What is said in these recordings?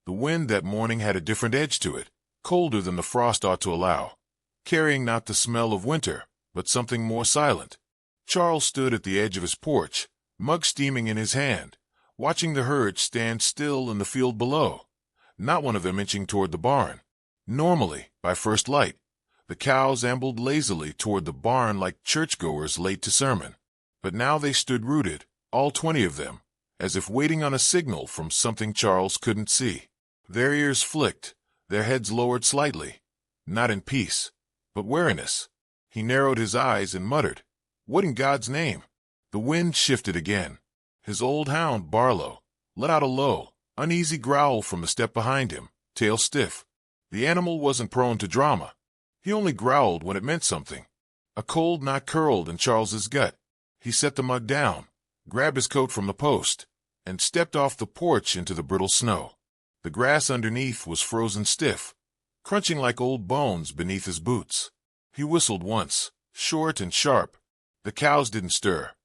The wind that morning had a different edge to it, colder than the frost ought to allow, carrying not the smell of winter, but something more silent. Charles stood at the edge of his porch, mug steaming in his hand, watching the herd stand still in the field below, not one of them inching toward the barn. Normally, by first light, the cows ambled lazily toward the barn like churchgoers late to sermon. But now they stood rooted, all 20 of them, as if waiting on a signal from something Charles couldn't see. Their ears flicked, their heads lowered slightly, not in peace, but wariness. He narrowed his eyes and muttered, "What in God's name?" The wind shifted again. His old hound, Barlow, let out a low, uneasy growl from the step behind him, tail stiff. The animal wasn't prone to drama. He only growled when it meant something. A cold knot curled in Charles's gut. He set the mug down, grabbed his coat from the post, and stepped off the porch into the brittle snow. The grass underneath was frozen stiff, crunching like old bones beneath his boots. He whistled once, short and sharp. The cows didn't stir,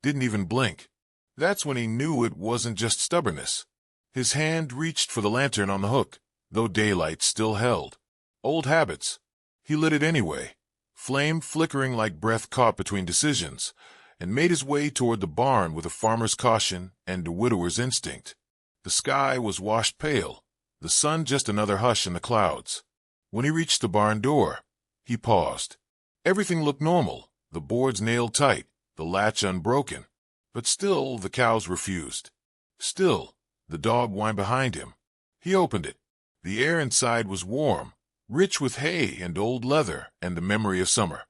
didn't even blink. That's when he knew it wasn't just stubbornness. His hand reached for the lantern on the hook, though daylight still held. Old habits. He lit it anyway, flame flickering like breath caught between decisions, and made his way toward the barn with a farmer's caution and a widower's instinct. The sky was washed pale, the sun just another hush in the clouds. When he reached the barn door, he paused. Everything looked normal, the boards nailed tight, the latch unbroken. But still the cows refused. Still, the dog whined behind him. He opened it. The air inside was warm, rich with hay and old leather and the memory of summer.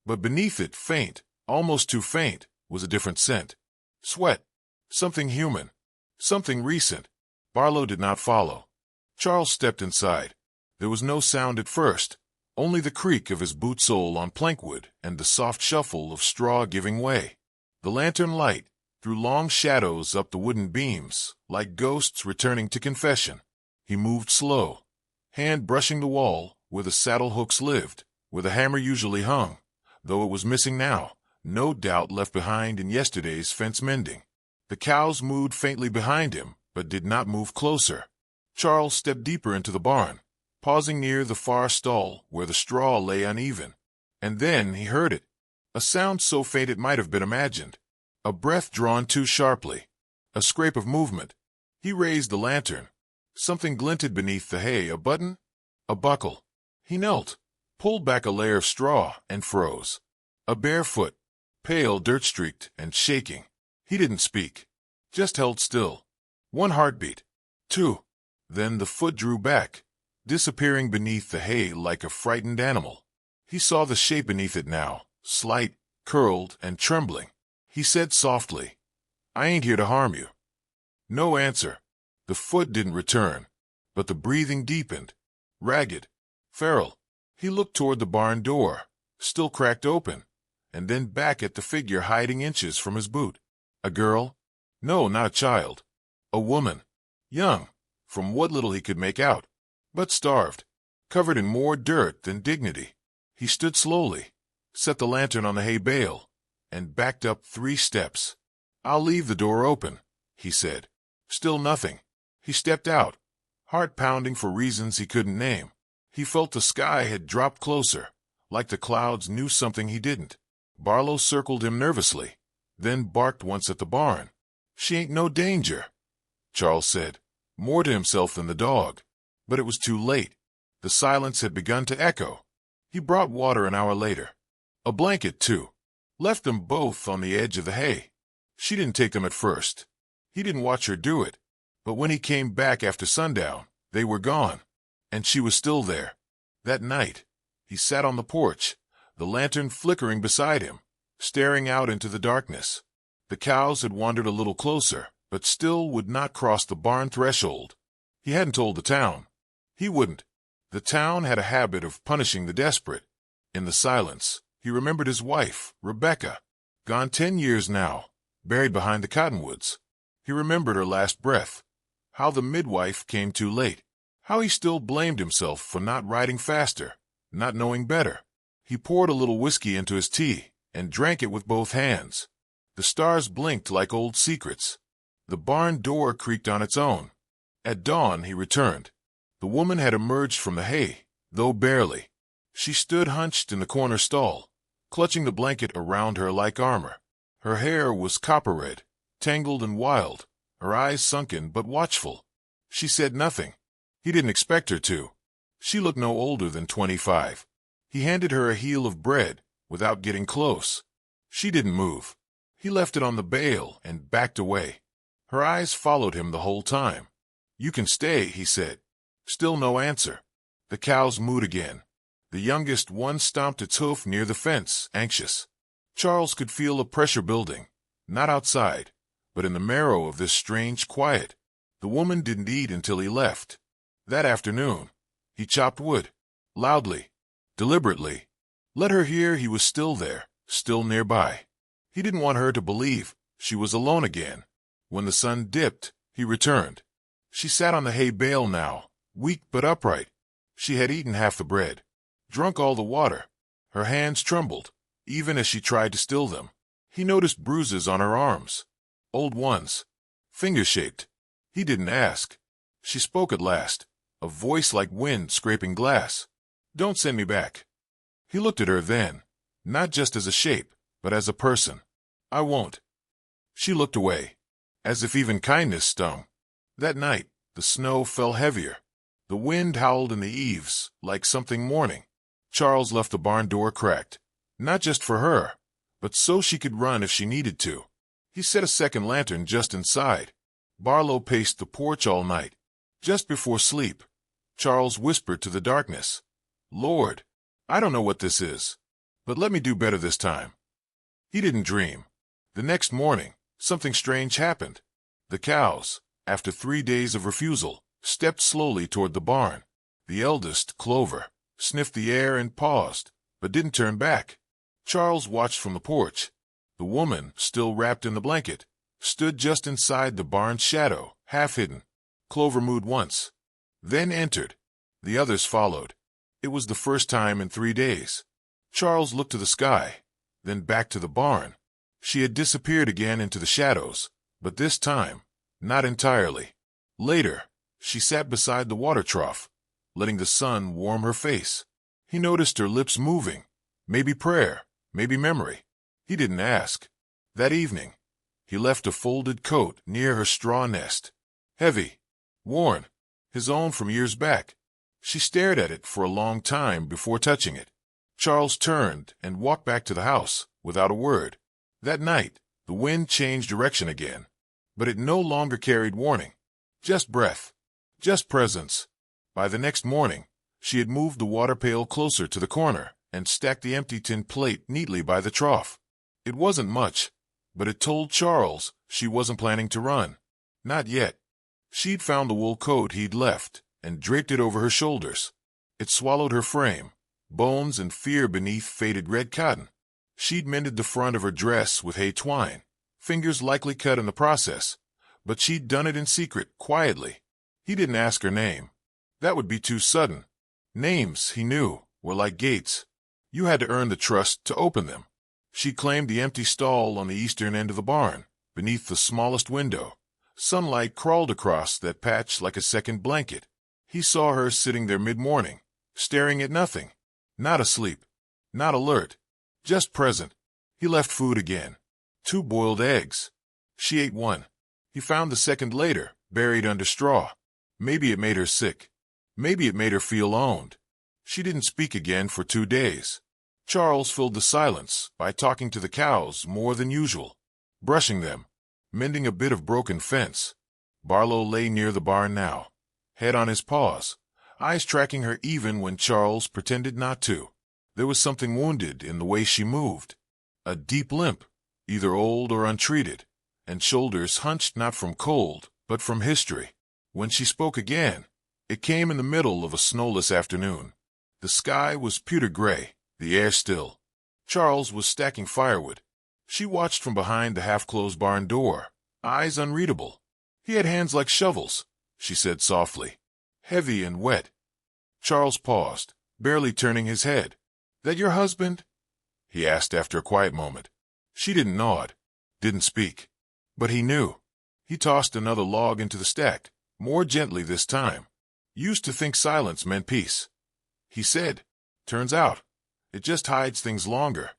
But beneath it, faint, almost too faint, was a different scent. Sweat. Something human. Something recent. Barlow did not follow. Charles stepped inside. There was no sound at first, only the creak of his boot sole on plankwood and the soft shuffle of straw giving way. The lantern light threw long shadows up the wooden beams, like ghosts returning to confession. He moved slow, hand brushing the wall where the saddle hooks lived, where the hammer usually hung, though it was missing now, no doubt left behind in yesterday's fence mending. The cows mooed faintly behind him, but did not move closer. Charles stepped deeper into the barn, pausing near the far stall where the straw lay uneven. And then he heard it, a sound so faint it might have been imagined. A breath drawn too sharply. A scrape of movement. He raised the lantern. Something glinted beneath the hay, a button? A buckle. He knelt, pulled back a layer of straw, and froze. A bare foot, pale, dirt-streaked, and shaking. He didn't speak, just held still. 1 heartbeat. 2. Then the foot drew back, disappearing beneath the hay like a frightened animal. He saw the shape beneath it now, slight, curled, and trembling. He said softly, "I ain't here to harm you." No answer. The foot didn't return, but the breathing deepened, ragged, feral. He looked toward the barn door, still cracked open, and then back at the figure hiding inches from his boot. A girl? No, not a child. A woman. Young, from what little he could make out, but starved, covered in more dirt than dignity. He stood slowly, set the lantern on the hay bale, and backed up 3 steps. "I'll leave the door open," he said. Still nothing. He stepped out, heart pounding for reasons he couldn't name. He felt the sky had dropped closer, like the clouds knew something he didn't. Barlow circled him nervously, then barked once at the barn. "She ain't no danger," Charles said, more to himself than the dog. But it was too late. The silence had begun to echo. He brought water an hour later. A blanket, too. Left them both on the edge of the hay. She didn't take them at first. He didn't watch her do it. But when he came back after sundown, they were gone. And she was still there. That night, he sat on the porch, the lantern flickering beside him, staring out into the darkness. The cows had wandered a little closer, but still would not cross the barn threshold. He hadn't told the town. He wouldn't. The town had a habit of punishing the desperate. In the silence, he remembered his wife, Rebecca, gone 10 years now, buried behind the cottonwoods. He remembered her last breath, how the midwife came too late, how he still blamed himself for not riding faster, not knowing better. He poured a little whiskey into his tea and drank it with both hands. The stars blinked like old secrets. The barn door creaked on its own. At dawn, he returned. The woman had emerged from the hay, though barely. She stood hunched in the corner stall, clutching the blanket around her like armor. Her hair was copper-red, tangled and wild, her eyes sunken but watchful. She said nothing. He didn't expect her to. She looked no older than 25. He handed her a heel of bread without getting close. She didn't move. He left it on the bale and backed away. Her eyes followed him the whole time. "You can stay," he said. Still no answer. The cows mooed again. The youngest one stomped its hoof near the fence, anxious. Charles could feel a pressure building, not outside, but in the marrow of this strange quiet. The woman didn't eat until he left. That afternoon, he chopped wood, loudly, deliberately. Let her hear he was still there, still nearby. He didn't want her to believe she was alone again. When the sun dipped, he returned. She sat on the hay bale now, weak but upright. She had eaten half the bread, drunk all the water. Her hands trembled, even as she tried to still them. He noticed bruises on her arms, old ones, finger-shaped. He didn't ask. She spoke at last, a voice like wind scraping glass. "Don't send me back." He looked at her then, not just as a shape, but as a person. "I won't." She looked away, as if even kindness stung. That night, the snow fell heavier. The wind howled in the eaves, like something mourning. Charles left the barn door cracked, not just for her, but so she could run if she needed to. He set a second lantern just inside. Barlow paced the porch all night. Just before sleep, Charles whispered to the darkness, "Lord, I don't know what this is, but let me do better this time." He didn't dream. The next morning, something strange happened. The cows, after 3 days of refusal, stepped slowly toward the barn. The eldest, Clover, sniffed the air and paused, but didn't turn back. Charles watched from the porch. The woman, still wrapped in the blanket, stood just inside the barn's shadow, half hidden. Clover mooed once, then entered. The others followed. It was the first time in 3 days. Charles looked to the sky, then back to the barn. She had disappeared again into the shadows, but this time, not entirely. Later, she sat beside the water trough, letting the sun warm her face. He noticed her lips moving, maybe prayer, maybe memory. He didn't ask. That evening, he left a folded coat near her straw nest. Heavy, worn, his own from years back. She stared at it for a long time before touching it. Charles turned and walked back to the house without a word. That night, the wind changed direction again, but it no longer carried warning. Just breath, just presence. By the next morning, she had moved the water pail closer to the corner and stacked the empty tin plate neatly by the trough. It wasn't much, but it told Charles she wasn't planning to run. Not yet. She'd found the wool coat he'd left and draped it over her shoulders. It swallowed her frame, bones and fear beneath faded red cotton. She'd mended the front of her dress with hay twine, fingers likely cut in the process, but she'd done it in secret, quietly. He didn't ask her name. That would be too sudden. Names, he knew, were like gates. You had to earn the trust to open them. She claimed the empty stall on the eastern end of the barn, beneath the smallest window. Sunlight crawled across that patch like a second blanket. He saw her sitting there mid-morning, staring at nothing. Not asleep, not alert, just present. He left food again. 2 boiled eggs. She ate one. He found the second later, buried under straw. Maybe it made her sick. Maybe it made her feel owned. She didn't speak again for 2 days. Charles filled the silence by talking to the cows more than usual, brushing them, mending a bit of broken fence. Barlow lay near the barn now, head on his paws, eyes tracking her even when Charles pretended not to. There was something wounded in the way she moved. A deep limp, either old or untreated, and shoulders hunched not from cold, but from history. When she spoke again, it came in the middle of a snowless afternoon. The sky was pewter gray, the air still. Charles was stacking firewood. She watched from behind the half-closed barn door, eyes unreadable. "He had hands like shovels," she said softly, "heavy and wet." Charles paused, barely turning his head. "That your husband?" he asked after a quiet moment. She didn't nod, didn't speak. But he knew. He tossed another log into the stack, more gently this time. Used to think silence meant peace, he said. Turns out, it just hides things longer.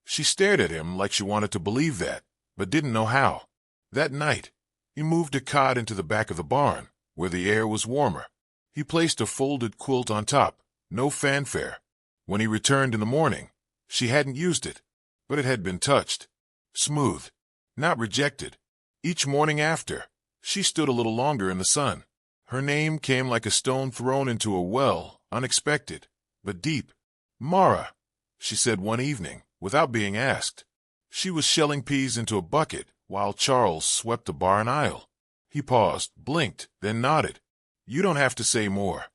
She stared at him like she wanted to believe that, but didn't know how. That night, he moved a cot into the back of the barn, where the air was warmer. He placed a folded quilt on top, no fanfare. When he returned in the morning, she hadn't used it, but it had been touched. Smooth, not rejected. Each morning after, she stood a little longer in the sun. Her name came like a stone thrown into a well, unexpected, but deep. "Mara," she said one evening, without being asked. She was shelling peas into a bucket while Charles swept the barn aisle. He paused, blinked, then nodded. "You don't have to say more."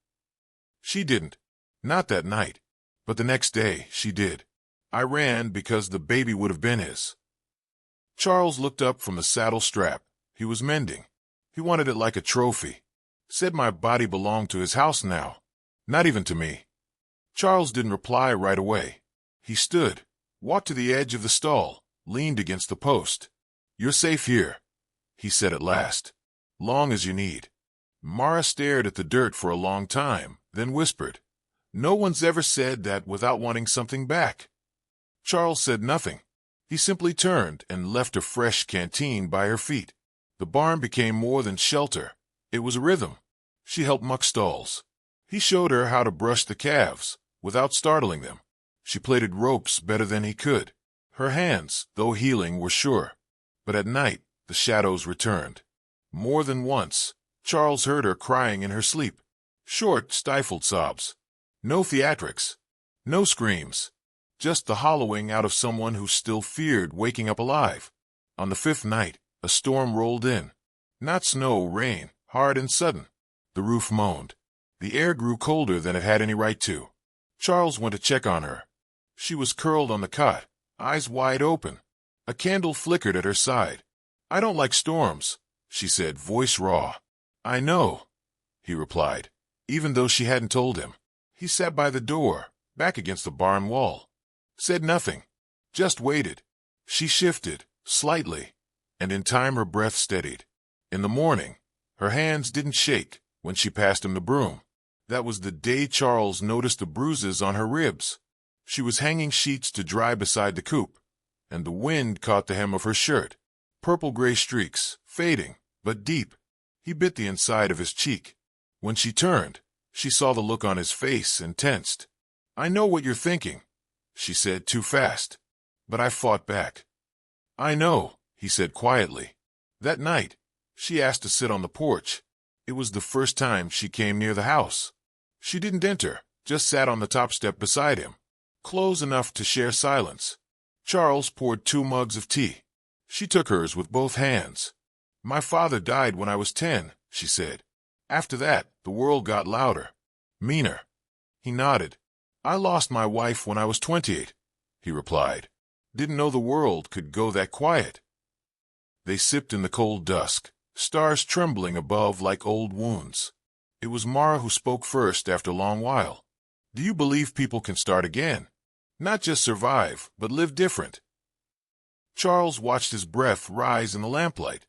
She didn't. Not that night. But the next day, she did. "I ran because the baby would have been his." Charles looked up from the saddle strap. He was mending. He wanted it like a trophy. Said my body belonged to his house now. Not even to me. Charles didn't reply right away. He stood, walked to the edge of the stall, leaned against the post. "You're safe here," he said at last. "Long as you need." Mara stared at the dirt for a long time, then whispered, "No one's ever said that without wanting something back." Charles said nothing. He simply turned and left a fresh canteen by her feet. The barn became more than shelter. It was a rhythm. She helped muck stalls. He showed her how to brush the calves, without startling them. She plaited ropes better than he could. Her hands, though healing, were sure. But at night, the shadows returned. More than once, Charles heard her crying in her sleep. Short, stifled sobs. No theatrics. No screams. Just the hollowing out of someone who still feared waking up alive. On the fifth night, a storm rolled in. Not snow, rain, hard and sudden. The roof moaned. The air grew colder than it had any right to. Charles went to check on her. She was curled on the cot, eyes wide open. A candle flickered at her side. "I don't like storms," she said, voice raw. "I know," he replied, even though she hadn't told him. He sat by the door, back against the barn wall. Said nothing. Just waited. She shifted, slightly, and in time her breath steadied. In the morning, her hands didn't shake when she passed him the broom. That was the day Charles noticed the bruises on her ribs. She was hanging sheets to dry beside the coop, and the wind caught the hem of her shirt. Purple-gray streaks, fading, but deep. He bit the inside of his cheek. When she turned, she saw the look on his face and tensed. "I know what you're thinking," she said too fast. But I fought back. "I know," he said quietly. That night, she asked to sit on the porch. It was the first time she came near the house. She didn't enter, just sat on the top step beside him, close enough to share silence. Charles poured 2 mugs of tea. She took hers with both hands. "My father died when I was 10, she said. After that, the world got louder, meaner." He nodded. "I lost my wife when I was 28, he replied. "Didn't know the world could go that quiet." They sipped in the cold dusk, stars trembling above like old wounds. It was Mara who spoke first after a long while. "Do you believe people can start again? Not just survive, but live different?" Charles watched his breath rise in the lamplight.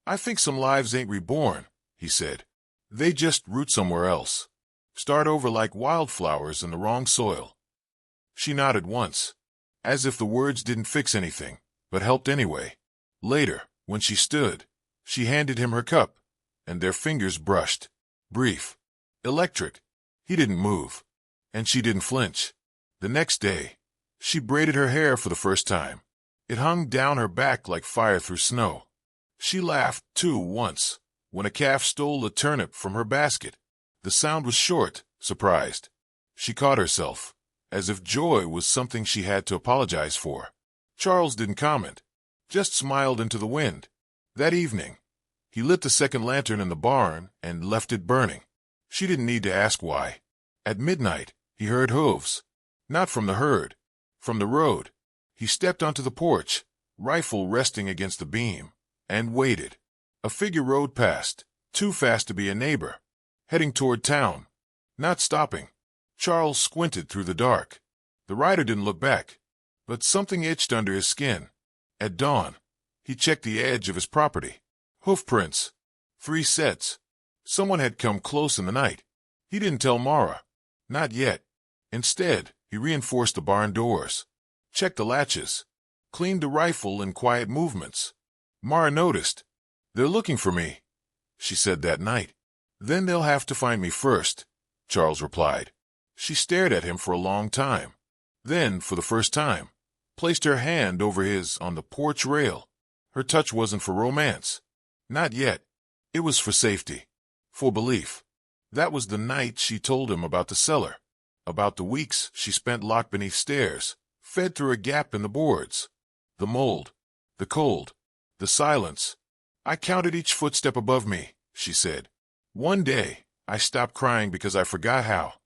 "I think some lives ain't reborn," he said. "They just root somewhere else. Start over like wildflowers in the wrong soil." She nodded once, as if the words didn't fix anything, but helped anyway. Later, when she stood, she handed him her cup, and their fingers brushed. Brief. Electric. He didn't move, and she didn't flinch. The next day, she braided her hair for the first time. It hung down her back like fire through snow. She laughed, too, once, when a calf stole a turnip from her basket. The sound was short, surprised. She caught herself, as if joy was something she had to apologize for. Charles didn't comment, just smiled into the wind. That evening, he lit the second lantern in the barn and left it burning. She didn't need to ask why. At midnight, he heard hooves. Not from the herd, from the road. He stepped onto the porch, rifle resting against the beam, and waited. A figure rode past, too fast to be a neighbor, heading toward town, not stopping. Charles squinted through the dark. The rider didn't look back, but something itched under his skin. At dawn, he checked the edge of his property. Hoof prints. 3 sets. Someone had come close in the night. He didn't tell Mara. Not yet. Instead, he reinforced the barn doors, checked the latches, cleaned the rifle in quiet movements. Mara noticed. "They're looking for me," she said that night. "Then they'll have to find me first," Charles replied. She stared at him for a long time. Then, for the first time, placed her hand over his on the porch rail. Her touch wasn't for romance. Not yet. It was for safety. For belief. That was the night she told him about the cellar. About the weeks she spent locked beneath stairs, fed through a gap in the boards. The mold. The cold. The silence. "I counted each footstep above me," she said. "One day, I stopped crying because I forgot how."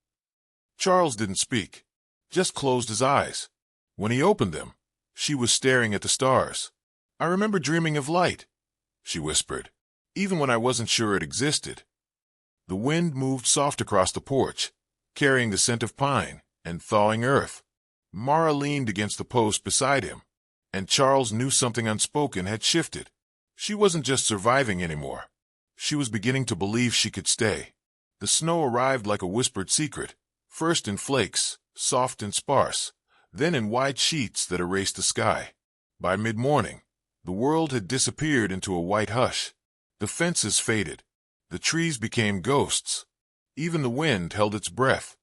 Charles didn't speak, just closed his eyes. When he opened them, she was staring at the stars. "I remember dreaming of light," she whispered, "even when I wasn't sure it existed." The wind moved soft across the porch, carrying the scent of pine and thawing earth. Mara leaned against the post beside him, and Charles knew something unspoken had shifted. She wasn't just surviving anymore. She was beginning to believe she could stay. The snow arrived like a whispered secret, first in flakes, soft and sparse, then in wide sheets that erased the sky. By mid-morning, the world had disappeared into a white hush. The fences faded. The trees became ghosts. Even the wind held its breath.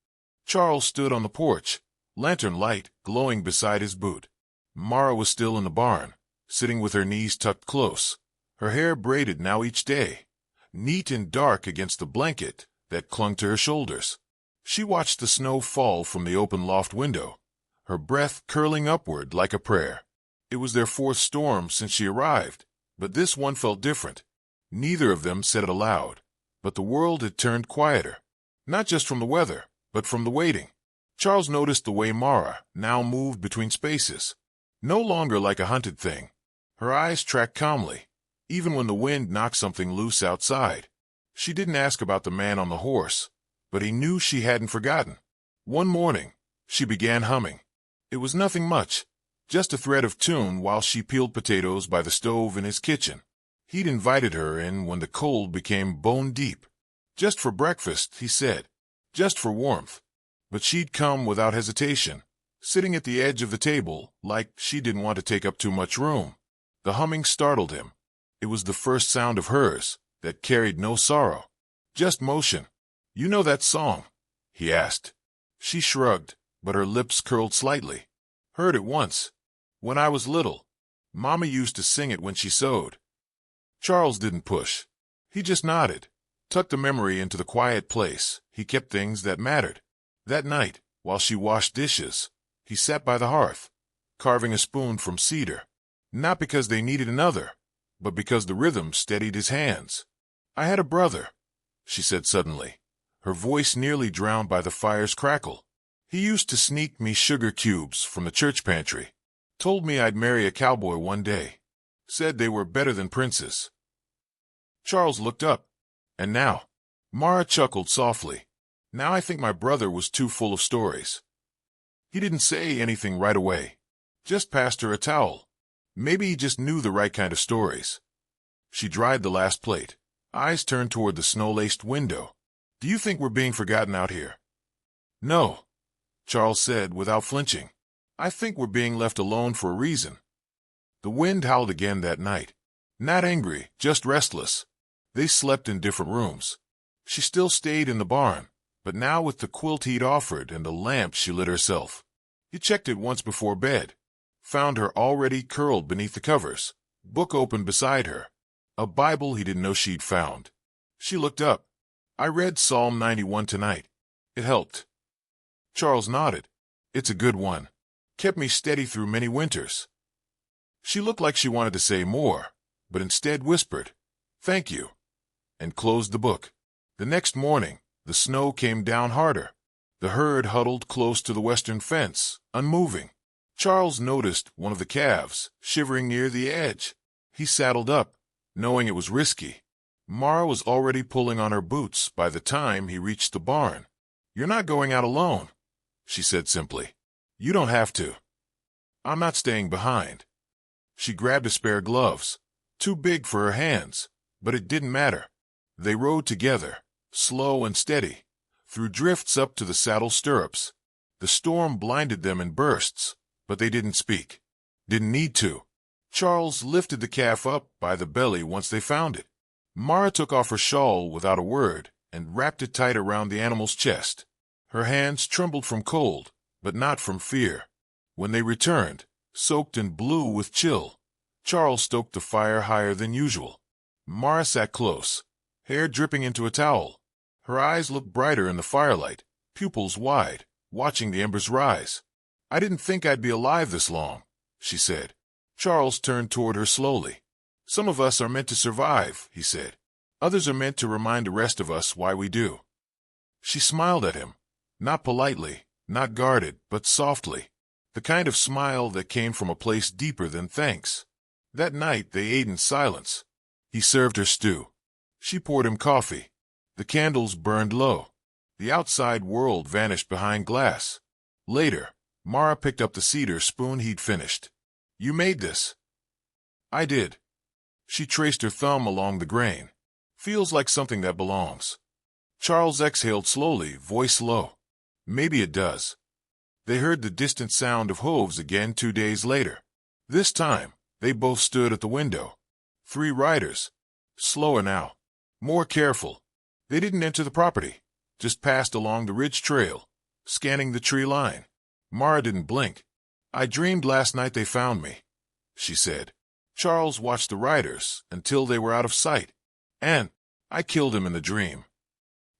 Charles stood on the porch, lantern light glowing beside his boot. Mara was still in the barn, sitting with her knees tucked close, her hair braided now each day, neat and dark against the blanket that clung to her shoulders. She watched the snow fall from the open loft window, her breath curling upward like a prayer. It was their fourth storm since she arrived, but this one felt different. Neither of them said it aloud, but the world had turned quieter, not just from the weather, but from the waiting. Charles noticed the way Mara now moved between spaces, no longer like a hunted thing. Her eyes tracked calmly, even when the wind knocked something loose outside. She didn't ask about the man on the horse, but he knew she hadn't forgotten. One morning, she began humming. It was nothing much, just a thread of tune while she peeled potatoes by the stove in his kitchen. He'd invited her in when the cold became bone-deep. "Just for breakfast," he said. "Just for warmth." But she'd come without hesitation, sitting at the edge of the table like she didn't want to take up too much room. The humming startled him. It was the first sound of hers that carried no sorrow, just motion. "You know that song?" he asked. She shrugged, but her lips curled slightly. "Heard it once. When I was little. Mama used to sing it when she sewed." Charles didn't push. He just nodded, tucked the memory into the quiet place he kept things that mattered. That night, while she washed dishes, he sat by the hearth, carving a spoon from cedar. Not because they needed another, but because the rhythm steadied his hands. "I had a brother," she said suddenly, her voice nearly drowned by the fire's crackle. "He used to sneak me sugar cubes from the church pantry. Told me I'd marry a cowboy one day. Said they were better than princes." Charles looked up. "And now?" Mara chuckled softly. "Now I think my brother was too full of stories." He didn't say anything right away. Just passed her a towel. Maybe he just knew the right kind of stories. She dried the last plate, eyes turned toward the snow-laced window. "Do you think we're being forgotten out here?" "No," Charles said without flinching. "I think we're being left alone for a reason." The wind howled again that night. Not angry, just restless. They slept in different rooms. She still stayed in the barn, but now with the quilt he'd offered and the lamp she lit herself. He checked it once before bed. Found her already curled beneath the covers, book open beside her. A Bible he didn't know she'd found. She looked up. "I read Psalm 91 tonight. It helped." Charles nodded. "It's a good one. Kept me steady through many winters." She looked like she wanted to say more, but instead whispered, "Thank you," and closed the book. The next morning, the snow came down harder. The herd huddled close to the western fence, unmoving. Charles noticed one of the calves, shivering near the edge. He saddled up, knowing it was risky. Mara was already pulling on her boots by the time he reached the barn. "You're not going out alone," she said simply. "You don't have to." "I'm not staying behind." She grabbed a spare gloves, too big for her hands, but it didn't matter. They rode together, slow and steady, through drifts up to the saddle stirrups. The storm blinded them in bursts, but they didn't speak. Didn't need to. Charles lifted the calf up by the belly once they found it. Mara took off her shawl without a word and wrapped it tight around the animal's chest. Her hands trembled from cold, but not from fear. When they returned, soaked and blue with chill, Charles stoked the fire higher than usual. Mara sat close, hair dripping into a towel. Her eyes looked brighter in the firelight, pupils wide, watching the embers rise. "I didn't think I'd be alive this long," she said. Charles turned toward her slowly. "Some of us are meant to survive," he said. "Others are meant to remind the rest of us why we do." She smiled at him, not politely, not guarded, but softly, the kind of smile that came from a place deeper than thanks. That night they ate in silence. He served her stew. She poured him coffee. The candles burned low. The outside world vanished behind glass. Later, Mara picked up the cedar spoon he'd finished. "You made this." "I did." She traced her thumb along the grain. "Feels like something that belongs." Charles exhaled slowly, voice low. "Maybe it does." They heard the distant sound of hooves again 2 days later. This time, they both stood at the window. 3 riders. Slower now. More careful. They didn't enter the property, just passed along the ridge trail, scanning the tree line. Mara didn't blink. "I dreamed last night they found me," she said. Charles watched the riders until they were out of sight. "And I killed him in the dream."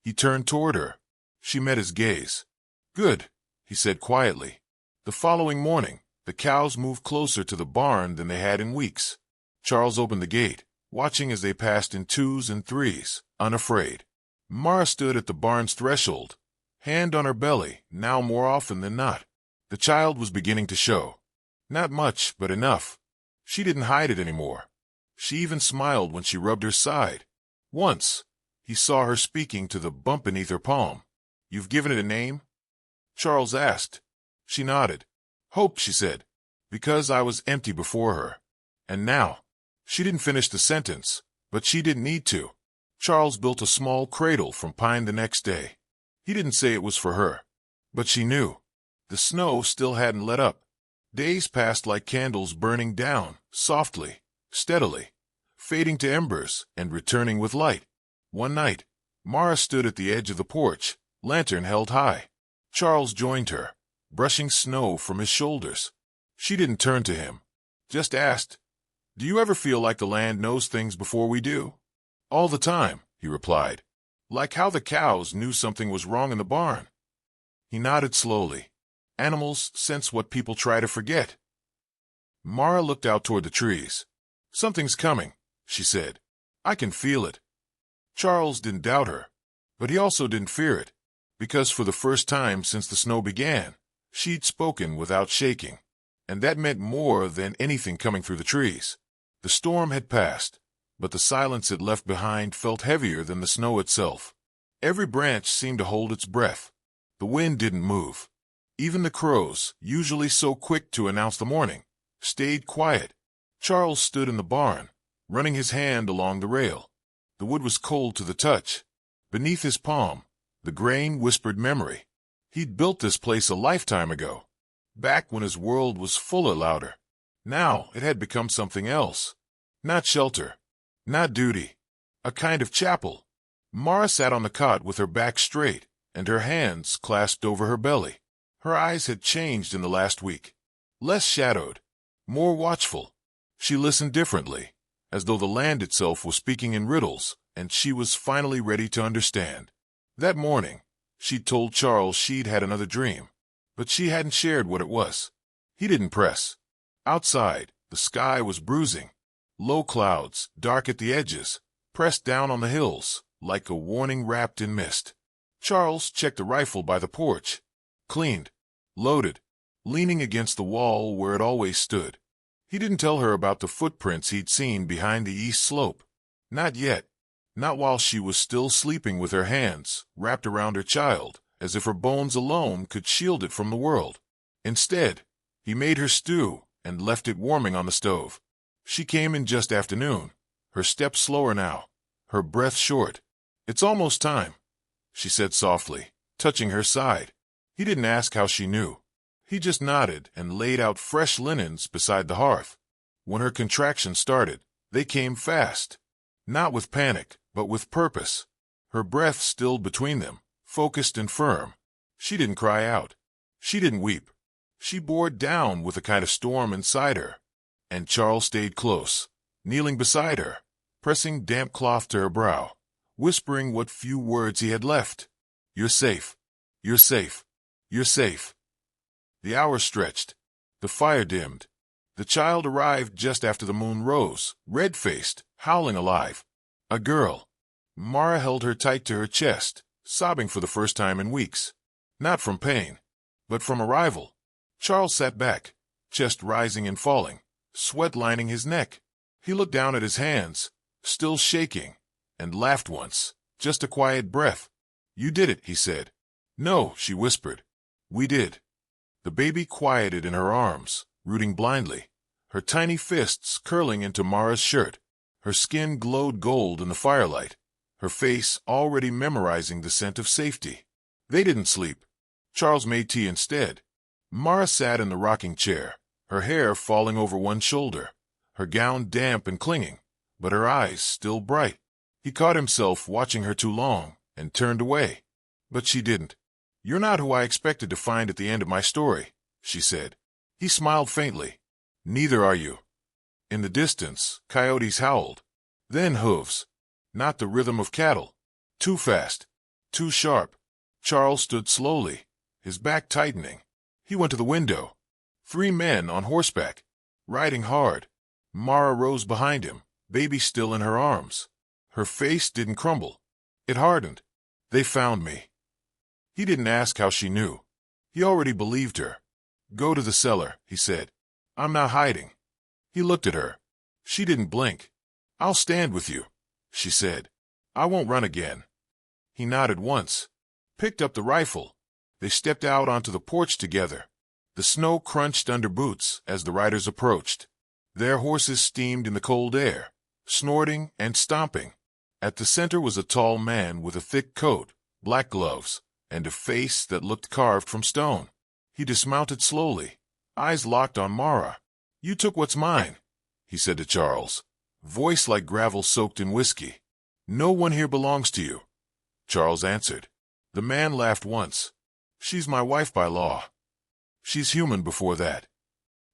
He turned toward her. She met his gaze. "Good," he said quietly. The following morning, the cows moved closer to the barn than they had in weeks. Charles opened the gate, watching as they passed in 2s and 3s, unafraid. Mara stood at the barn's threshold, hand on her belly, now more often than not. The child was beginning to show. Not much, but enough. She didn't hide it anymore. She even smiled when she rubbed her side. Once, he saw her speaking to the bump beneath her palm. "You've given it a name?" Charles asked. She nodded. "Hope," she said, "because I was empty before her. And now." She didn't finish the sentence, but she didn't need to. Charles built a small cradle from pine the next day. He didn't say it was for her, but she knew. The snow still hadn't let up. Days passed like candles burning down, softly, steadily, fading to embers and returning with light. One night, Mara stood at the edge of the porch, lantern held high. Charles joined her, brushing snow from his shoulders. She didn't turn to him, just asked, "Do you ever feel like the land knows things before we do?" "All the time," he replied. "Like how the cows knew something was wrong in the barn." He nodded slowly. "Animals sense what people try to forget." Mara looked out toward the trees. "Something's coming," she said. "I can feel it." Charles didn't doubt her, but he also didn't fear it, because for the first time since the snow began, she'd spoken without shaking, and that meant more than anything coming through the trees. The storm had passed, but the silence it left behind felt heavier than the snow itself. Every branch seemed to hold its breath. The wind didn't move. Even the crows, usually so quick to announce the morning, stayed quiet. Charles stood in the barn, running his hand along the rail. The wood was cold to the touch. Beneath his palm, the grain whispered memory. He'd built this place a lifetime ago, back when his world was fuller louder. Now it had become something else. Not shelter, not duty, a kind of chapel. Mara sat on the cot with her back straight and her hands clasped over her belly. Her eyes had changed in the last week. Less shadowed, more watchful. She listened differently, as though the land itself was speaking in riddles, and she was finally ready to understand. That morning, she'd told Charles she'd had another dream, but she hadn't shared what it was. He didn't press. Outside, the sky was bruising. Low clouds, dark at the edges, pressed down on the hills, like a warning wrapped in mist. Charles checked the rifle by the porch. Cleaned, loaded, leaning against the wall where it always stood. He didn't tell her about the footprints he'd seen behind the east slope. Not yet. Not while she was still sleeping with her hands wrapped around her child, as if her bones alone could shield it from the world. Instead, he made her stew and left it warming on the stove. She came in just afternoon, her steps slower now, her breath short. "It's almost time," she said softly, touching her side. He didn't ask how she knew. He just nodded and laid out fresh linens beside the hearth. When her contractions started, they came fast. Not with panic, but with purpose. Her breath stilled between them, focused and firm. She didn't cry out. She didn't weep. She bore down with a kind of storm inside her. And Charles stayed close, kneeling beside her, pressing damp cloth to her brow, whispering what few words he had left. "You're safe. You're safe. You're safe." The hours stretched. The fire dimmed. The child arrived just after the moon rose, red-faced, howling alive. A girl. Mara held her tight to her chest, sobbing for the first time in weeks. Not from pain, but from arrival. Charles sat back, chest rising and falling, sweat lining his neck. He looked down at his hands, still shaking, and laughed once, just a quiet breath. "You did it," he said. "No," she whispered. "We did." The baby quieted in her arms, rooting blindly, her tiny fists curling into Mara's shirt. Her skin glowed gold in the firelight, her face already memorizing the scent of safety. They didn't sleep. Charles made tea instead. Mara sat in the rocking chair, her hair falling over one shoulder, her gown damp and clinging, but her eyes still bright. He caught himself watching her too long and turned away. But she didn't. "You're not who I expected to find at the end of my story," she said. He smiled faintly. "Neither are you." In the distance, coyotes howled. Then hooves. Not the rhythm of cattle. Too fast. Too sharp. Charles stood slowly, his back tightening. He went to the window. 3 men on horseback, riding hard. Mara rose behind him, baby still in her arms. Her face didn't crumble. It hardened. "They found me." He didn't ask how she knew. He already believed her. "Go to the cellar," he said. "I'm not hiding." He looked at her. She didn't blink. "I'll stand with you," she said. "I won't run again." He nodded once, picked up the rifle. They stepped out onto the porch together. The snow crunched under boots as the riders approached. Their horses steamed in the cold air, snorting and stomping. At the center was a tall man with a thick coat, black gloves, and a face that looked carved from stone. He dismounted slowly, eyes locked on Mara. "You took what's mine," he said to Charles, voice like gravel soaked in whiskey. "No one here belongs to you," Charles answered. The man laughed once. "She's my wife by law. She's human before that."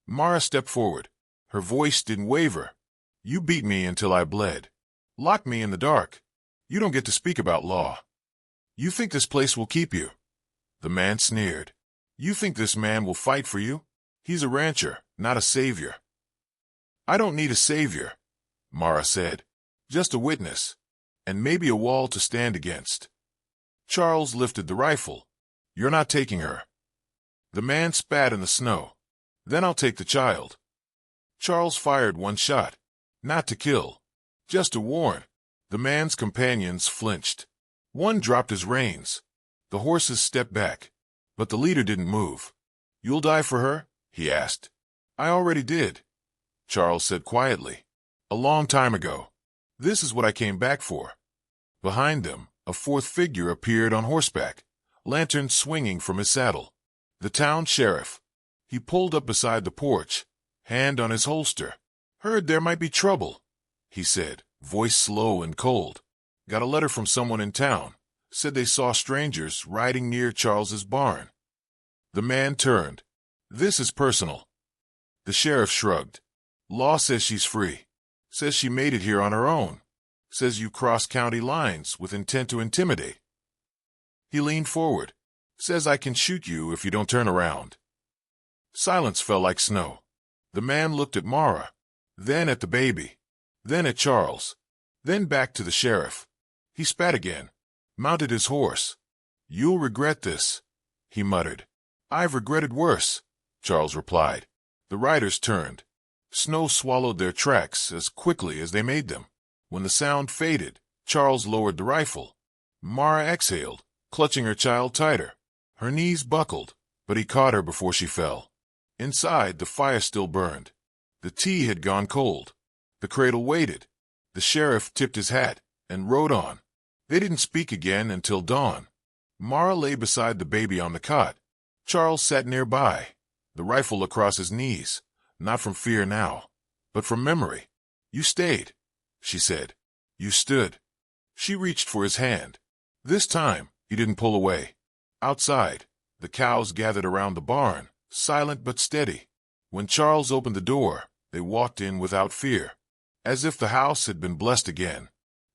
Mara stepped forward. Her voice didn't waver. "You beat me until I bled. Locked me in the dark. You don't get to speak about law. You think this place will keep you?" The man sneered. "You think this man will fight for you? He's a rancher, not a savior." "I don't need a savior," Mara said. "Just a witness, and maybe a wall to stand against." Charles lifted the rifle. "You're not taking her." The man spat in the snow. "Then I'll take the child." Charles fired one shot, not to kill, just to warn. The man's companions flinched. One dropped his reins. The horses stepped back, but the leader didn't move. "You'll die for her?" he asked. "I already did," Charles said quietly. "A long time ago. This is what I came back for." Behind them, a 4th figure appeared on horseback, lantern swinging from his saddle. The town sheriff. He pulled up beside the porch, hand on his holster. "Heard there might be trouble," he said, voice slow and cold. "Got a letter from someone in town. Said they saw strangers riding near Charles's barn." The man turned. "This is personal." The sheriff shrugged. "Law says she's free. Says she made it here on her own. Says you crossed county lines with intent to intimidate." He leaned forward. "Says I can shoot you if you don't turn around." Silence fell like snow. The man looked at Mara, then at the baby, then at Charles, then back to the sheriff. He spat again, mounted his horse. "You'll regret this," he muttered. "I've regretted worse," Charles replied. The riders turned. Snow swallowed their tracks as quickly as they made them. When the sound faded, Charles lowered the rifle. Mara exhaled, clutching her child tighter. Her knees buckled, but he caught her before she fell. Inside, the fire still burned. The tea had gone cold. The cradle waited. The sheriff tipped his hat and rode on. They didn't speak again until dawn. Mara lay beside the baby on the cot. Charles sat nearby, the rifle across his knees, not from fear now, but from memory. "You stayed," she said. "You stood." She reached for his hand. This time, he didn't pull away. Outside, the cows gathered around the barn, silent but steady. When Charles opened the door, they walked in without fear, as if the house had been blessed again,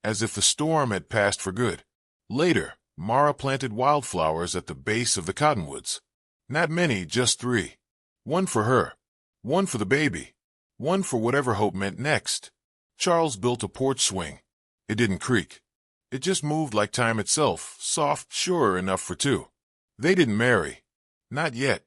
as if the storm had passed for good. Later, Mara planted wildflowers at the base of the cottonwoods. Not many, just 3. One for her, one for the baby, one for whatever hope meant next. Charles built a porch swing. It didn't creak. It just moved like time itself, soft, sure enough for 2. They didn't marry. Not yet.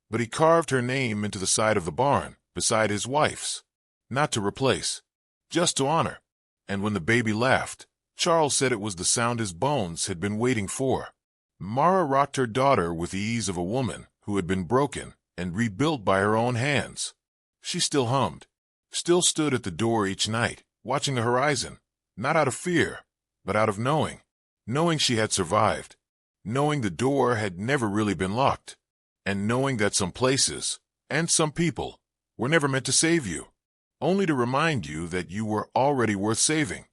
But he carved her name into the side of the barn, beside his wife's. Not to replace, just to honor. And when the baby laughed, Charles said it was the sound his bones had been waiting for. Mara rocked her daughter with the ease of a woman who had been broken and rebuilt by her own hands. She still hummed, still stood at the door each night, watching the horizon, not out of fear, but out of knowing. Knowing she had survived. Knowing the door had never really been locked. And knowing that some places, and some people, were never meant to save you, only to remind you that you were already worth saving.